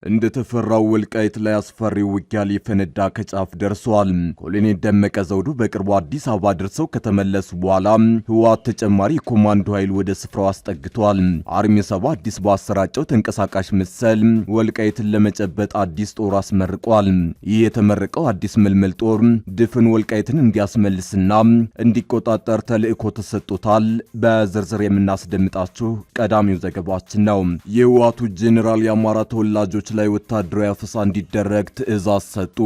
እንደተፈራው ወልቃይት ላይ አስፈሪ ውጊያ ሊፈነዳ ከጫፍ ደርሷል። ኮሎኔል ደመቀ ዘውዱ በቅርቡ አዲስ አበባ ደርሰው ከተመለሱ በኋላ ህወሓት ተጨማሪ የኮማንዶ ኃይል ወደ ስፍራው አስጠግቷል። አርሚ 7 አዲስ ባሰራጨው ተንቀሳቃሽ ምስል ወልቃይትን ለመጨበጥ አዲስ ጦር አስመርቋል። ይህ የተመረቀው አዲስ ምልምል ጦር ድፍን ወልቃይትን እንዲያስመልስና እንዲቆጣጠር ተልእኮ ተሰጥቶታል። በዝርዝር የምናስደምጣችሁ ቀዳሚው ዘገባችን ነው። የህወሓቱ ጄኔራል የአማራ ተወላጆች ላይ ወታደራዊ አፈሳ እንዲደረግ ትዕዛዝ ሰጡ።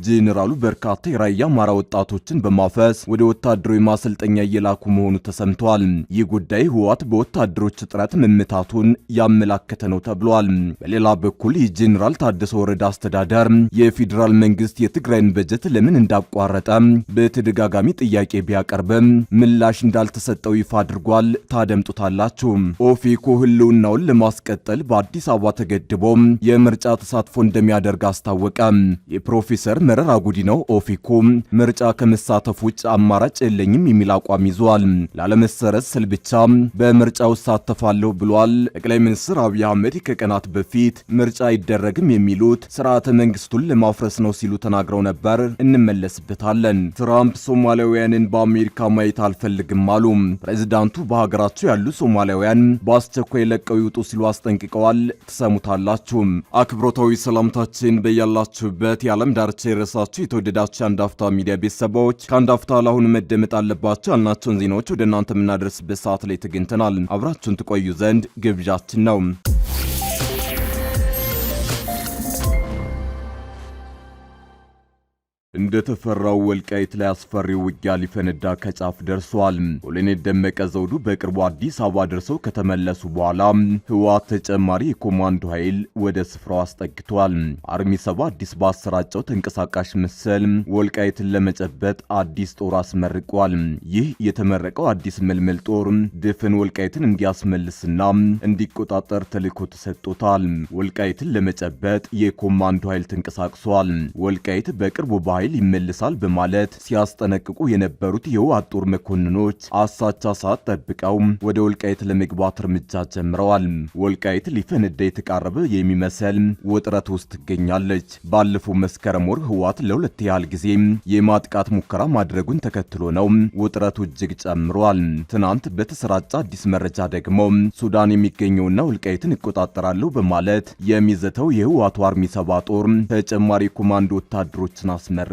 ጄኔራሉ በርካታ የራያ አማራ ወጣቶችን በማፈስ ወደ ወታደራዊ ማሰልጠኛ እየላኩ መሆኑ ተሰምቷል። ይህ ጉዳይ ህወሓት በወታደሮች እጥረት መመታቱን ያመላከተ ነው ተብሏል። በሌላ በኩል የጄኔራል ታደሰ ወረዳ አስተዳደር የፌዴራል መንግስት የትግራይን በጀት ለምን እንዳቋረጠ በተደጋጋሚ ጥያቄ ቢያቀርብም ምላሽ እንዳልተሰጠው ይፋ አድርጓል። ታደምጡታላችሁ። ኦፌኮ ህልውናውን ለማስቀጠል በአዲስ አበባ ተገድቦ የምርጫ ተሳትፎ እንደሚያደርግ አስታወቀ። የፕሮፌሰር መረራ ጉዲናው ኦፌኮ ምርጫ ከመሳተፍ ውጭ አማራጭ የለኝም የሚል አቋም ይዟል። ላለመሰረዝ ስል ብቻ በምርጫው እሳተፋለሁ ብሏል። ጠቅላይ ሚኒስትር አብይ አህመድ ከቀናት በፊት ምርጫ አይደረግም የሚሉት ስርዓተ መንግስቱን ለማፍረስ ነው ሲሉ ተናግረው ነበር። እንመለስበታለን። ትራምፕ ሶማሊያውያንን በአሜሪካ ማየት አልፈልግም አሉ። ፕሬዝዳንቱ በሀገራቸው ያሉ ሶማሊያውያን በአስቸኳይ ለቀው ይውጡ ሲሉ አስጠንቅቀዋል። ትሰሙታላችሁ። አክብሮታዊ ሰላምታችን በያላችሁበት የዓለም ዳርቻ የረሳችሁ የተወደዳችሁ የአንድ አፍታ ሚዲያ ቤተሰቦች ከአንድ አፍታ ለአሁኑ መደመጥ አለባቸው ያልናቸውን ዜናዎች ወደ እናንተ የምናደርስበት ሰዓት ላይ ተገኝተናል። አብራችሁን ትቆዩ ዘንድ ግብዣችን ነው። እንደተፈራው ወልቃይት ላይ አስፈሪ ውጊያ ሊፈነዳ ከጫፍ ደርሷል። ኮሎኔል ደመቀ ዘውዱ በቅርቡ አዲስ አበባ ደርሰው ከተመለሱ በኋላ ህወሓት ተጨማሪ የኮማንዶ ኃይል ወደ ስፍራው አስጠግቷል። አርሚ 7 አዲስ ባሰራጨው ተንቀሳቃሽ ምስል ወልቃይትን ለመጨበጥ አዲስ ጦር አስመርቋል። ይህ የተመረቀው አዲስ ምልምል ጦር ድፍን ወልቃይትን እንዲያስመልስና እንዲቆጣጠር ተልእኮ ተሰጥቶታል። ወልቃይትን ለመጨበጥ የኮማንዶ ኃይል ተንቀሳቅሷል። ወልቃይት በቅርቡ ኃይል ይመልሳል በማለት ሲያስጠነቅቁ የነበሩት የህወሓት ጦር መኮንኖች አሳቻ ሰዓት ጠብቀው ወደ ወልቃይት ለመግባት እርምጃ ጀምረዋል። ወልቃይት ሊፈነዳ የተቃረበ የሚመስል ውጥረት ውስጥ ትገኛለች። ባለፈው መስከረም ወር ህወሓት ለሁለት ያህል ጊዜ የማጥቃት ሙከራ ማድረጉን ተከትሎ ነው ውጥረቱ እጅግ ጨምሯል። ትናንት በተሰራጨ አዲስ መረጃ ደግሞ ሱዳን የሚገኘውና ወልቃይትን እቆጣጠራለሁ በማለት የሚዘተው የህወሓቱ አርሚ 7 ጦር ተጨማሪ ኮማንዶ ወታደሮችን አስመርቋል።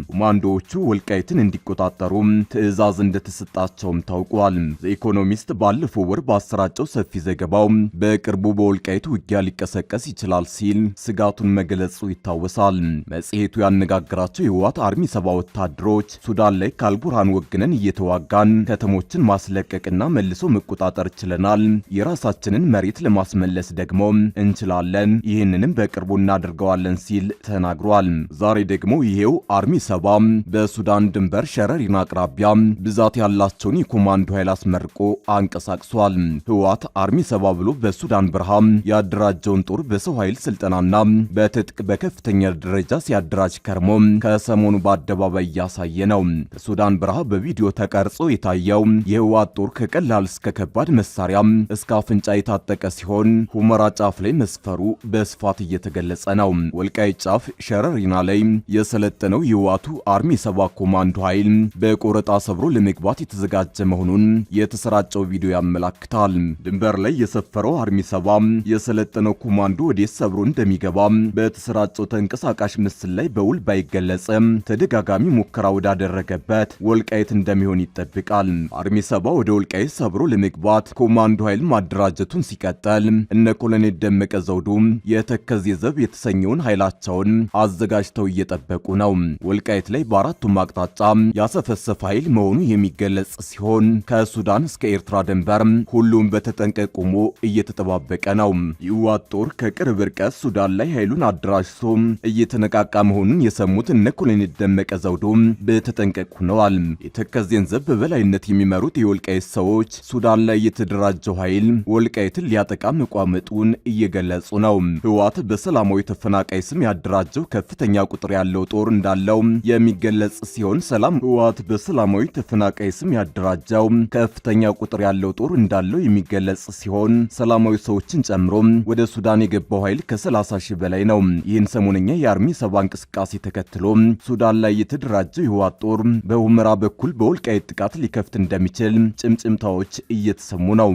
ኮማንዶዎቹ ወልቃይትን እንዲቆጣጠሩ ትዕዛዝ እንደተሰጣቸውም ታውቋል። ኢኮኖሚስት ባለፈው ወር ባሰራጨው ሰፊ ዘገባው በቅርቡ በወልቃይት ውጊያ ሊቀሰቀስ ይችላል ሲል ስጋቱን መግለጹ ይታወሳል። መጽሔቱ ያነጋገራቸው የህወሓት አርሚ 7 ወታደሮች ሱዳን ላይ ከአልቡርሃን ወግነን እየተዋጋን ከተሞችን ማስለቀቅና መልሶ መቆጣጠር ችለናል፣ የራሳችንን መሬት ለማስመለስ ደግሞ እንችላለን፣ ይህንንም በቅርቡ እናደርገዋለን ሲል ተናግሯል። ዛሬ ደግሞ ይሄው አርሚ 7 በሱዳን ድንበር ሸረሪና አቅራቢያ ብዛት ያላቸውን የኮማንዶ ኃይል አስመርቆ አንቀሳቅሷል። ህወሓት አርሚ 7 ብሎ በሱዳን በረሃ ያደራጀውን ጦር በሰው ኃይል ስልጠናና በትጥቅ በከፍተኛ ደረጃ ሲያደራጅ ከርሞ ከሰሞኑ በአደባባይ እያሳየ ነው። በሱዳን በረሃ በቪዲዮ ተቀርጾ የታየው የህወሓት ጦር ከቀላል እስከ ከባድ መሳሪያ እስከ አፍንጫ የታጠቀ ሲሆን ሁመራ ጫፍ ላይ መስፈሩ በስፋት እየተገለጸ ነው። ወልቃይት ጫፍ ሸረሪና ላይ የሰለጠነው የህወሓቱ አርሚ 7 ኮማንዶ ኃይል በቆረጣ ሰብሮ ለመግባት የተዘጋጀ መሆኑን የተሰራጨው ቪዲዮ ያመላክታል። ድንበር ላይ የሰፈረው አርሚ 7 የሰለጠነው ኮማንዶ ወዴት ሰብሮ እንደሚገባ በተሰራጨው ተንቀሳቃሽ ምስል ላይ በውል ባይገለጽም ተደጋጋሚ ሙከራ ወዳደረገበት ወልቃይት እንደሚሆን ይጠብቃል። አርሚ 7 ወደ ወልቃይት ሰብሮ ለመግባት ኮማንዶ ኃይል ማደራጀቱን ሲቀጥል እነ ኮሎኔል ደመቀ ዘውዱ የተከዜ ዘብ የተሰኘውን ኃይላቸውን አዘጋጅተው እየጠበቁ ነው። ወልቃይት ላይ በአራቱም አቅጣጫ ያሰፈሰፈ ኃይል መሆኑ የሚገለጽ ሲሆን ከሱዳን እስከ ኤርትራ ድንበር ሁሉም በተጠንቀቅ ቆሞ እየተጠባበቀ ነው። የህወሓት ጦር ከቅርብ ርቀት ሱዳን ላይ ኃይሉን አደራጅቶ እየተነቃቃ መሆኑን የሰሙት እነ ኮሎኔል ደመቀ ዘውዱ በተጠንቀቅ ሆነዋል። የተከዜን ዘብ በበላይነት የሚመሩት የወልቃይት ሰዎች ሱዳን ላይ የተደራጀው ኃይል ወልቃይትን ሊያጠቃ መቋመጡን እየገለጹ ነው። ህወሓት በሰላማዊ ተፈናቃይ ስም ያደራጀው ከፍተኛ ቁጥር ያለው ጦር እንዳ እንዳለው የሚገለጽ ሲሆን ህወሓት በሰላማዊ ተፈናቃይ ስም ያደራጀው ከፍተኛ ቁጥር ያለው ጦር እንዳለው የሚገለጽ ሲሆን ሰላማዊ ሰዎችን ጨምሮ ወደ ሱዳን የገባው ኃይል ከ30 ሺህ በላይ ነው። ይህን ሰሞነኛ የአርሚ 70 እንቅስቃሴ ተከትሎ ሱዳን ላይ የተደራጀው የህወሓት ጦር በሁመራ በኩል በወልቃይት ጥቃት ሊከፍት እንደሚችል ጭምጭምታዎች እየተሰሙ ነው።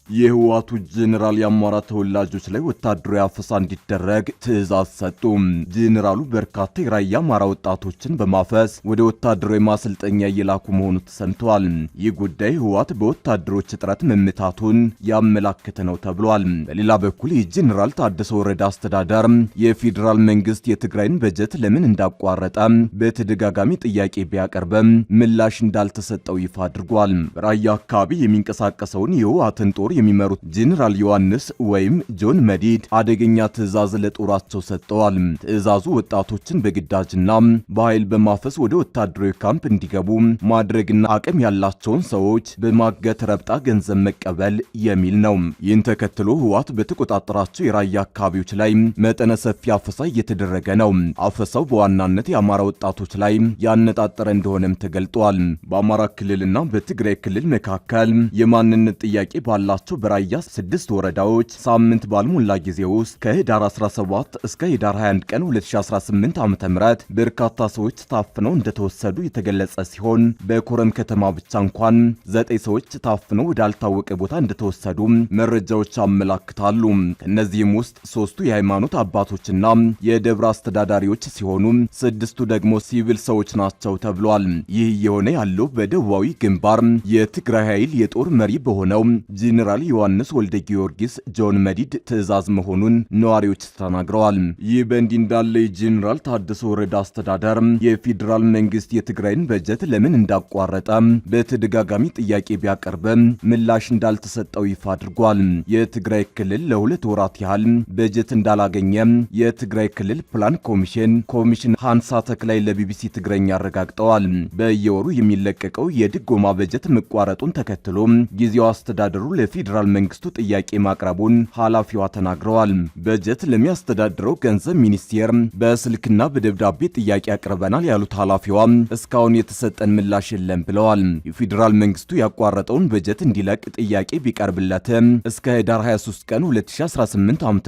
የህወሓቱ ጄኔራል የአማራ ተወላጆች ላይ ወታደራዊ አፈሳ እንዲደረግ ትዕዛዝ ሰጡ። ጄኔራሉ በርካታ የራያ አማራ ወጣቶችን በማፈስ ወደ ወታደራዊ ማሰልጠኛ እየላኩ መሆኑ ተሰምተዋል። ይህ ጉዳይ ህወሓት በወታደሮች እጥረት መመታቱን ያመላከተ ነው ተብሏል። በሌላ በኩል የጄኔራል ታደሰ ወረደ አስተዳደር የፌዴራል መንግስት የትግራይን በጀት ለምን እንዳቋረጠ በተደጋጋሚ ጥያቄ ቢያቀርብም ምላሽ እንዳልተሰጠው ይፋ አድርጓል። በራያ አካባቢ የሚንቀሳቀሰውን የህወሓትን ጦር የሚመሩት ጄኔራል ዮሐንስ ወይም ጆን መዲድ አደገኛ ትዕዛዝ ለጦራቸው ሰጥተዋል። ትዕዛዙ ወጣቶችን በግዳጅና በኃይል በማፈስ ወደ ወታደራዊ ካምፕ እንዲገቡ ማድረግና አቅም ያላቸውን ሰዎች በማገት ረብጣ ገንዘብ መቀበል የሚል ነው። ይህን ተከትሎ ህወሓት በተቆጣጠራቸው የራያ አካባቢዎች ላይ መጠነ ሰፊ አፈሳ እየተደረገ ነው። አፈሳው በዋናነት የአማራ ወጣቶች ላይ ያነጣጠረ እንደሆነም ተገልጧል። በአማራ ክልልና በትግራይ ክልል መካከል የማንነት ጥያቄ ባላቸው በራያ 6 ወረዳዎች ሳምንት ባልሞላ ጊዜ ውስጥ ከህዳር 17 እስከ ህዳር 21 ቀን 2018 ዓ.ም በርካታ ሰዎች ታፍነው እንደተወሰዱ የተገለጸ ሲሆን በኮረም ከተማ ብቻ እንኳን 9 ሰዎች ታፍነው ወዳልታወቀ ቦታ እንደተወሰዱ መረጃዎች አመላክታሉ። ከነዚህም ውስጥ 3ቱ የሃይማኖት አባቶችና የደብረ አስተዳዳሪዎች ሲሆኑ 6ቱ ደግሞ ሲቪል ሰዎች ናቸው ተብሏል። ይህ የሆነ ያለው በደቡባዊ ግንባር የትግራይ ኃይል የጦር መሪ በሆነው ጄኔራል ዮሐንስ ወልደ ጊዮርጊስ ጆን መዲድ ትዕዛዝ መሆኑን ነዋሪዎች ተናግረዋል። ይህ በእንዲህ እንዳለ የጄኔራል ታደሰ ወረደ አስተዳደር የፌዴራል መንግስት የትግራይን በጀት ለምን እንዳቋረጠ በተደጋጋሚ ጥያቄ ቢያቀርብም ምላሽ እንዳልተሰጠው ይፋ አድርጓል። የትግራይ ክልል ለ2 ወራት ያህል በጀት እንዳላገኘ የትግራይ ክልል ፕላን ኮሚሽን ሃንሳ ተክላይ ለቢቢሲ ትግረኛ አረጋግጠዋል። በየወሩ የሚለቀቀው የድጎማ በጀት መቋረጡን ተከትሎ ጊዜው አስተዳደሩ ለፌዴራል መንግስቱ ጥያቄ ማቅረቡን ኃላፊዋ ተናግረዋል። በጀት ለሚያስተዳድረው ገንዘብ ሚኒስቴር በስልክና በደብዳቤ ጥያቄ አቅርበናል ያሉት ኃላፊዋ እስካሁን የተሰጠን ምላሽ የለም ብለዋል። የፌዴራል መንግስቱ ያቋረጠውን በጀት እንዲለቅ ጥያቄ ቢቀርብለትም እስከ ህዳር 23 ቀን 2018 ዓ.ም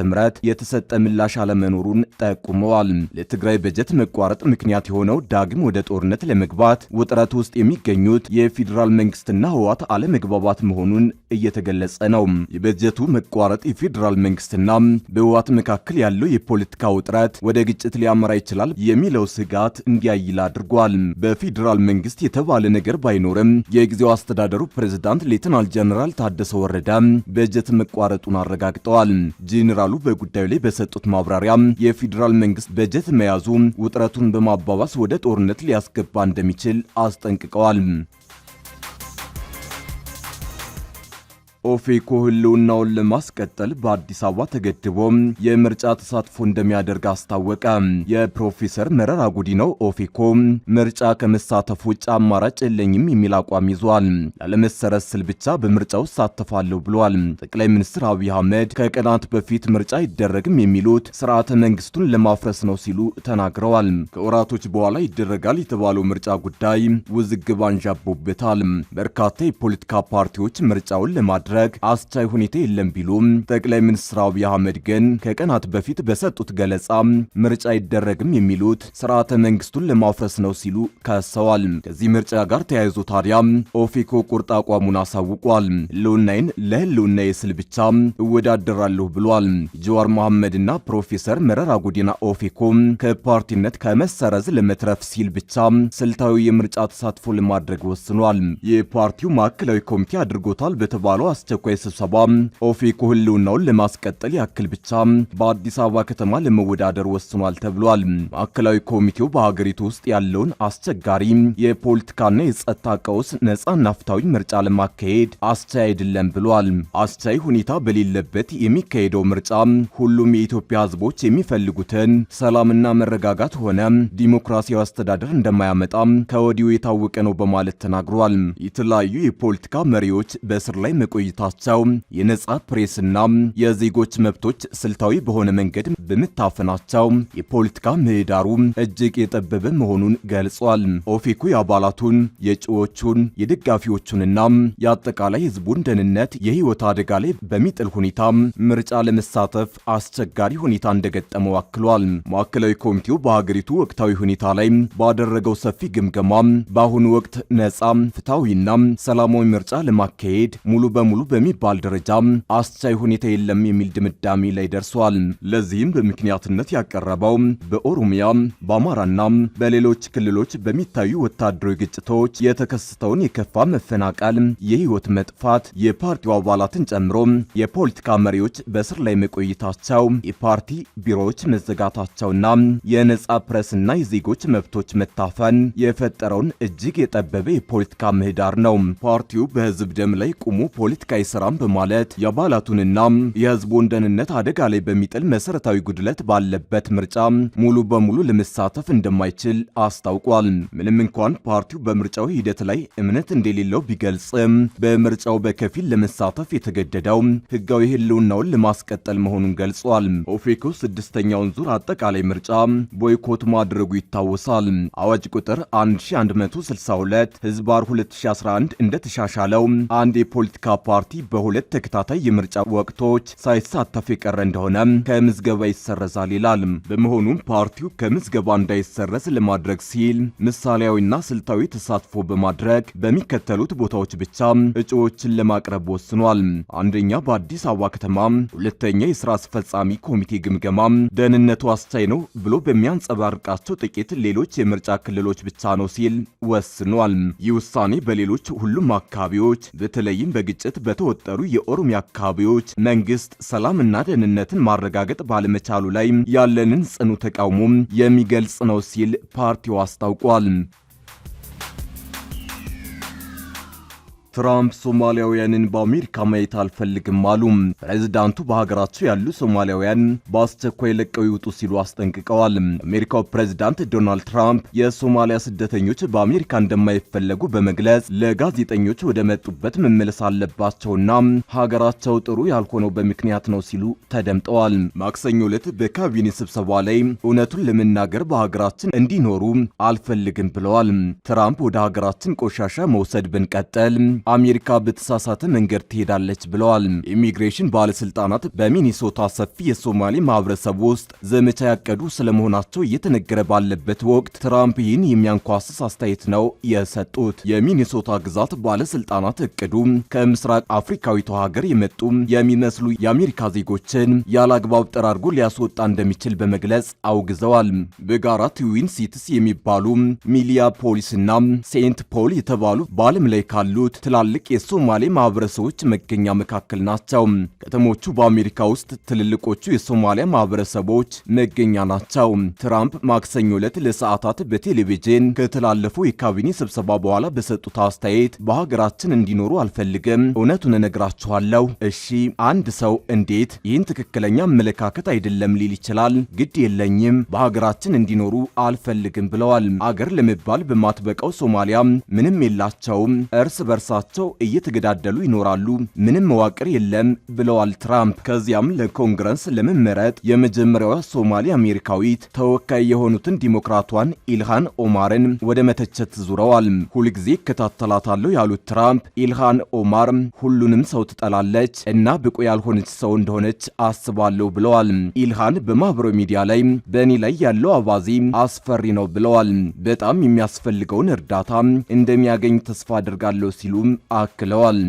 የተሰጠ ምላሽ አለመኖሩን ጠቁመዋል። ለትግራይ በጀት መቋረጥ ምክንያት የሆነው ዳግም ወደ ጦርነት ለመግባት ውጥረት ውስጥ የሚገኙት የፌዴራል መንግስትና ህወሓት አለመግባባት መሆኑን እየተገለጸ ነው። የበጀቱ መቋረጥ የፌዴራል መንግስትና በህወሓት መካከል ያለው የፖለቲካ ውጥረት ወደ ግጭት ሊያመራ ይችላል የሚለው ስጋት እንዲያይል አድርጓል። በፌዴራል መንግስት የተባለ ነገር ባይኖርም የጊዜው አስተዳደሩ ፕሬዝዳንት ሌተናል ጀነራል ታደሰ ወረደ በጀት መቋረጡን አረጋግጠዋል። ጄኔራሉ በጉዳዩ ላይ በሰጡት ማብራሪያ የፌዴራል መንግስት በጀት መያዙ ውጥረቱን በማባባስ ወደ ጦርነት ሊያስገባ እንደሚችል አስጠንቅቀዋል። ኦፌኮ ህልውናውን ለማስቀጠል በአዲስ አበባ ተገድቦ የምርጫ ተሳትፎ እንደሚያደርግ አስታወቀ። የፕሮፌሰር መረራ ጉዲናው ኦፌኮ ምርጫ ከመሳተፍ ውጭ አማራጭ የለኝም የሚል አቋም ይዟል። ላለመሰረዝ ስል ብቻ በምርጫው ሳተፋለሁ ብሏል። ጠቅላይ ሚኒስትር አብይ አህመድ ከቀናት በፊት ምርጫ አይደረግም የሚሉት ስርዓተ መንግስቱን ለማፍረስ ነው ሲሉ ተናግረዋል። ከወራቶች በኋላ ይደረጋል የተባለው ምርጫ ጉዳይ ውዝግብ አንዣቦበታል። በርካታ የፖለቲካ ፓርቲዎች ምርጫውን ለማድረግ አስቻይ ሁኔታ የለም ቢሉም ጠቅላይ ሚኒስትር አብይ አህመድ ግን ከቀናት በፊት በሰጡት ገለጻ ምርጫ አይደረግም የሚሉት ስርዓተ መንግስቱን ለማፍረስ ነው ሲሉ ከሰዋል። ከዚህ ምርጫ ጋር ተያይዞ ታዲያ ኦፌኮ ቁርጥ አቋሙን አሳውቋል። ህልውናዬን ለህልውናዬ ስል ብቻ እወዳደራለሁ ብሏል። ጀዋር መሐመድና ፕሮፌሰር መረራ ጉዲና ኦፌኮ ከፓርቲነት ከመሰረዝ ለመትረፍ ሲል ብቻ ስልታዊ የምርጫ ተሳትፎ ለማድረግ ወስኗል። የፓርቲው ማዕከላዊ ኮሚቴ አድርጎታል በተባለው አስቸኳይ ስብሰባ ኦፌኮ ህልውናውን ለማስቀጠል ያክል ብቻ በአዲስ አበባ ከተማ ለመወዳደር ወስኗል ተብሏል። ማዕከላዊ ኮሚቴው በሀገሪቱ ውስጥ ያለውን አስቸጋሪ የፖለቲካና የጸጥታ ቀውስ ነጻና ፍትሃዊ ምርጫ ለማካሄድ አስቻይ አይደለም ብሏል። አስቻይ ሁኔታ በሌለበት የሚካሄደው ምርጫ ሁሉም የኢትዮጵያ ህዝቦች የሚፈልጉትን ሰላምና መረጋጋት ሆነ ዲሞክራሲያዊ አስተዳደር እንደማያመጣ ከወዲሁ የታወቀ ነው በማለት ተናግሯል። የተለያዩ የፖለቲካ መሪዎች በእስር ላይ መቆየ ቆይታቸው የነጻ ፕሬስና የዜጎች መብቶች ስልታዊ በሆነ መንገድ በመታፈናቸው የፖለቲካ ምህዳሩ እጅግ የጠበበ መሆኑን ገልጿል። ኦፌኮ የአባላቱን የእጩዎቹን የደጋፊዎቹንና የአጠቃላይ ህዝቡን ደህንነት የህይወት አደጋ ላይ በሚጥል ሁኔታ ምርጫ ለመሳተፍ አስቸጋሪ ሁኔታ እንደገጠመው አክሏል። ማዕከላዊ ኮሚቴው በሀገሪቱ ወቅታዊ ሁኔታ ላይ ባደረገው ሰፊ ግምገማ በአሁኑ ወቅት ነጻ ፍትሐዊና ሰላማዊ ምርጫ ለማካሄድ ሙሉ በሙሉ በሚባል ደረጃ አስቻይ ሁኔታ የለም የሚል ድምዳሜ ላይ ደርሷል። ለዚህም በምክንያትነት ያቀረበው በኦሮሚያ በአማራና በሌሎች ክልሎች በሚታዩ ወታደራዊ ግጭቶች የተከሰተውን የከፋ መፈናቀል፣ የህይወት መጥፋት፣ የፓርቲው አባላትን ጨምሮ የፖለቲካ መሪዎች በስር ላይ መቆየታቸው፣ የፓርቲ ቢሮዎች መዘጋታቸውና የነጻ ፕሬስና የዜጎች መብቶች መታፈን የፈጠረውን እጅግ የጠበበ የፖለቲካ ምህዳር ነው። ፓርቲው በህዝብ ደም ላይ ቆሞ ፖለቲካ አይሰራም በማለት የአባላቱንና የህዝቡን ደህንነት አደጋ ላይ በሚጥል መሰረታዊ ጉድለት ባለበት ምርጫ ሙሉ በሙሉ ለመሳተፍ እንደማይችል አስታውቋል። ምንም እንኳን ፓርቲው በምርጫው ሂደት ላይ እምነት እንደሌለው ቢገልጽም በምርጫው በከፊል ለመሳተፍ የተገደደው ህጋዊ ህልውናውን ለማስቀጠል መሆኑን ገልጿል። ኦፌኮ ስድስተኛውን ዙር አጠቃላይ ምርጫ ቦይኮት ማድረጉ ይታወሳል። አዋጅ ቁጥር 1162 ህዝባር 2011 እንደተሻሻለው አንድ የፖለቲካ ፓርቲ በሁለት ተከታታይ የምርጫ ወቅቶች ሳይሳተፍ የቀረ እንደሆነ ከምዝገባ ይሰረዛል ይላል። በመሆኑም ፓርቲው ከምዝገባ እንዳይሰረዝ ለማድረግ ሲል ምሳሌያዊና ስልታዊ ተሳትፎ በማድረግ በሚከተሉት ቦታዎች ብቻ እጩዎችን ለማቅረብ ወስኗል። አንደኛ በአዲስ አበባ ከተማ፣ ሁለተኛ የስራ አስፈጻሚ ኮሚቴ ግምገማ ደህንነቱ አስቻይ ነው ብሎ በሚያንጸባርቃቸው ጥቂት ሌሎች የምርጫ ክልሎች ብቻ ነው ሲል ወስኗል። ይህ ውሳኔ በሌሎች ሁሉም አካባቢዎች በተለይም በግጭት በተወጠሩ የኦሮሚያ አካባቢዎች መንግስት ሰላምና ደህንነትን ማረጋገጥ ባለመቻሉ ላይ ያለንን ጽኑ ተቃውሞ የሚገልጽ ነው ሲል ፓርቲው አስታውቋል። ትራምፕ ሶማሊያውያንን በአሜሪካ ማየት አልፈልግም አሉ። ፕሬዝዳንቱ በሀገራቸው ያሉ ሶማሊያውያን በአስቸኳይ ለቀው ይውጡ ሲሉ አስጠንቅቀዋል። አሜሪካው ፕሬዝዳንት ዶናልድ ትራምፕ የሶማሊያ ስደተኞች በአሜሪካ እንደማይፈለጉ በመግለጽ ለጋዜጠኞች ወደ መጡበት መመለስ አለባቸውና ሀገራቸው ጥሩ ያልሆነው በምክንያት ነው ሲሉ ተደምጠዋል። ማክሰኞ ዕለት በካቢኔ ስብሰባ ላይ እውነቱን ለመናገር በሀገራችን እንዲኖሩ አልፈልግም ብለዋል። ትራምፕ ወደ ሀገራችን ቆሻሻ መውሰድ ብንቀጠል አሜሪካ በተሳሳተ መንገድ ትሄዳለች ብለዋል። ኢሚግሬሽን ባለስልጣናት በሚኒሶታ ሰፊ የሶማሌ ማህበረሰብ ውስጥ ዘመቻ ያቀዱ ስለመሆናቸው እየተነገረ ባለበት ወቅት ትራምፕ ይህን የሚያንኳስስ አስተያየት ነው የሰጡት። የሚኒሶታ ግዛት ባለስልጣናት እቅዱ ከምስራቅ አፍሪካዊቷ ሀገር የመጡ የሚመስሉ የአሜሪካ ዜጎችን ያለአግባብ ጠራርጎ ሊያስወጣ እንደሚችል በመግለጽ አውግዘዋል። በጋራ ትዊን ሲቲስ የሚባሉ ሚኒያፖሊስና ሴንት ፖል የተባሉ በዓለም ላይ ካሉት ትላልቅ የሶማሌ ማህበረሰቦች መገኛ መካከል ናቸው። ከተሞቹ በአሜሪካ ውስጥ ትልልቆቹ የሶማሊያ ማህበረሰቦች መገኛ ናቸው። ትራምፕ ማክሰኞ ዕለት ለሰዓታት በቴሌቪዥን ከተላለፉ የካቢኔ ስብሰባ በኋላ በሰጡት አስተያየት በሀገራችን እንዲኖሩ አልፈልግም፣ እውነቱን እነግራችኋለሁ። እሺ፣ አንድ ሰው እንዴት ይህን ትክክለኛ አመለካከት አይደለም ሊል ይችላል? ግድ የለኝም፣ በሀገራችን እንዲኖሩ አልፈልግም ብለዋል። አገር ለመባል በማትበቃው ሶማሊያ ምንም የላቸውም፣ እርስ በርሳቸው እየተገዳደሉ ይኖራሉ፣ ምንም መዋቅር የለም ብለዋል ትራምፕ። ከዚያም ለኮንግረስ ለመመረጥ የመጀመሪያዋ ሶማሊ አሜሪካዊት ተወካይ የሆኑትን ዲሞክራቷን ኢልሃን ኦማርን ወደ መተቸት ዙረዋል። ሁልጊዜ እከታተላታለሁ ያሉት ትራምፕ ኢልሃን ኦማር ሁሉንም ሰው ትጠላለች እና ብቁ ያልሆነች ሰው እንደሆነች አስባለሁ ብለዋል። ኢልሃን በማህበራዊ ሚዲያ ላይ በእኔ ላይ ያለው አባዜ አስፈሪ ነው ብለዋል። በጣም የሚያስፈልገውን እርዳታ እንደሚያገኝ ተስፋ አድርጋለሁ ሲሉ አክለዋል።